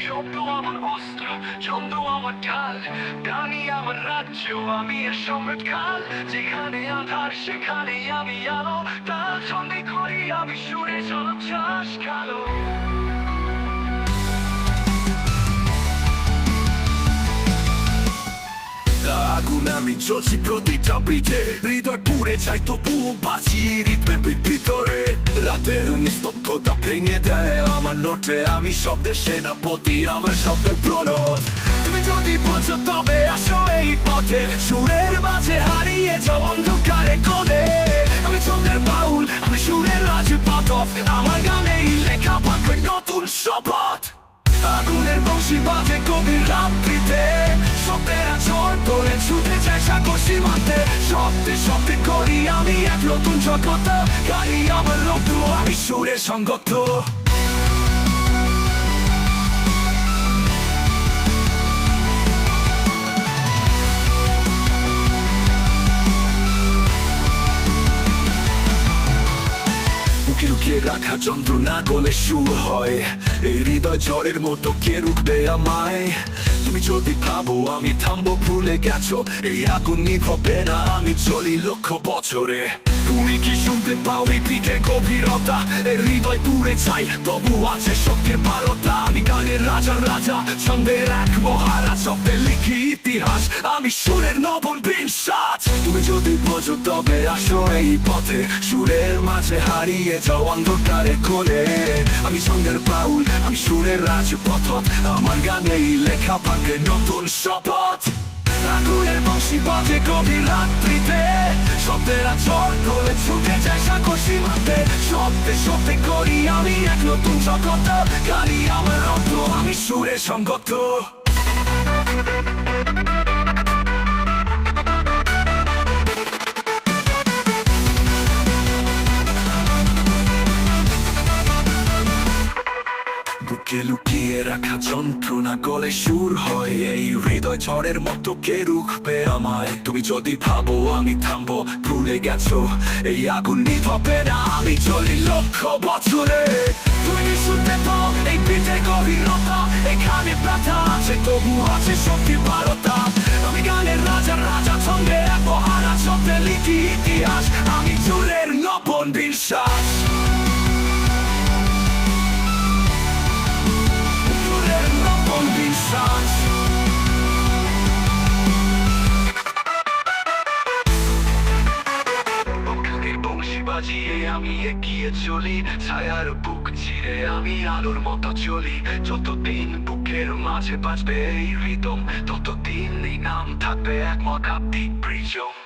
শব্দ আমার অস্ত্র, ছন্দ আমার ঢাল, গানই আমার রাজ্য, আমি এর সম্রাটকাল। যেখানে আধার সেখানে আমি আলো, তার ছন্দে করি আমি সুরে জলোচ্ছ্বাস কালো। আগুন আমি জ্বলছি প্রতিটা বিটে, হৃদয় পুড়ে যায় তবুও বাঁচি রিদমের ভিতরে। রাতের নিস্তব্ধতা ভেঙে দেয় আমার নোটে, আমি শব্দের সেনাপতি, আমার শব্দের প্রণোদ। তুমি যদি বোঝো তবে আসো এই পথে, সুরের মাঝে হারিয়ে যাও অন্ধকারে কোণে। আমি ছন্দের বাউল, আমি সুরের রাজপথ, আমার গানেই লেখা পাবে নতুন শপথ। আগুনের বংশী বাজে গভীর রাত্রিতে, শব্দের আচর ধরে ছুটে যায় সাগর সীমান্তে। শব্দে শব্দে করি আমি এক নতুন জগৎ, গাড়ি আমার লক্ষ্য, আমি সুরের সংগত। লুকিয়ে রাখা যন্ত্রণা গলে সুর হয়, এই হৃদয় ঝড়ের মতো কে রুখবে আমায়? তুমি যদি ভাবো আমি থামবো ভুলে গেছো, এই আগুন নিভবে না, আমি চলি লক্ষ বছরে। তুমি কি শুনতে পাও এই পিঠে গভীরতা? এই হৃদয় পুড়ে চাই তবু আছে শক্তির বারতা। আমি গানের রাজার রাজা, ছন্দের এক মহারাজ, শব্দে লিখি ইতিহাস, আমি সুরের নবম বিন্যাস। তুমি যদি বোঝো তবে আসো এই পথে, সুরের মাঝে হারিয়ে যাও অন্ধকারে কোণে। আমি ছন্দের বাউল, আমি সুরের রাজপথ, আমার গানেই লেখা পাবে নতুন শপথ। আগুনের বংশী বাজে গভীর রাত্রিতে, শব্দের আচর ধরে ছুটে যায় সাগর সীমান্তে। শব্দে শব্দে করি আমি এক নতুন জগৎ, গাড়ি আমার অর্থ, আমি সুরের সংগত। বুকে লুকিয়ে রাখা যন্ত্রণা গলে সুর হয়, এই হৃদয় ঝড়ের মতো কে রুখবে আমায়? তুমি যদি ভাবো আমি থামবো ভুলে গেছো, এই আগুন নিভবে না, আমি চলি লক্ষ বছরে। তুমি শুনতে পাও এই পিঠে গভীরতা, এখানে ব্যথা আছে তবু আছে শক্তির বারতা। আমি গানের রাজার রাজা, ছন্দে এক মহারাজ, শব্দে লিখি ইতিহাস, আমি সুরের নবম বিশ্বাস। বাজিয়ে আমি এগিয়ে চলি, ছায়ার বুক চিরে আমি আলোর মতো চলি। যতদিন বুকের মাঝে বাজবে এই রিদম, ততদিন এই নাম থাকবে এক মহাকাব্যিক প্রিজম।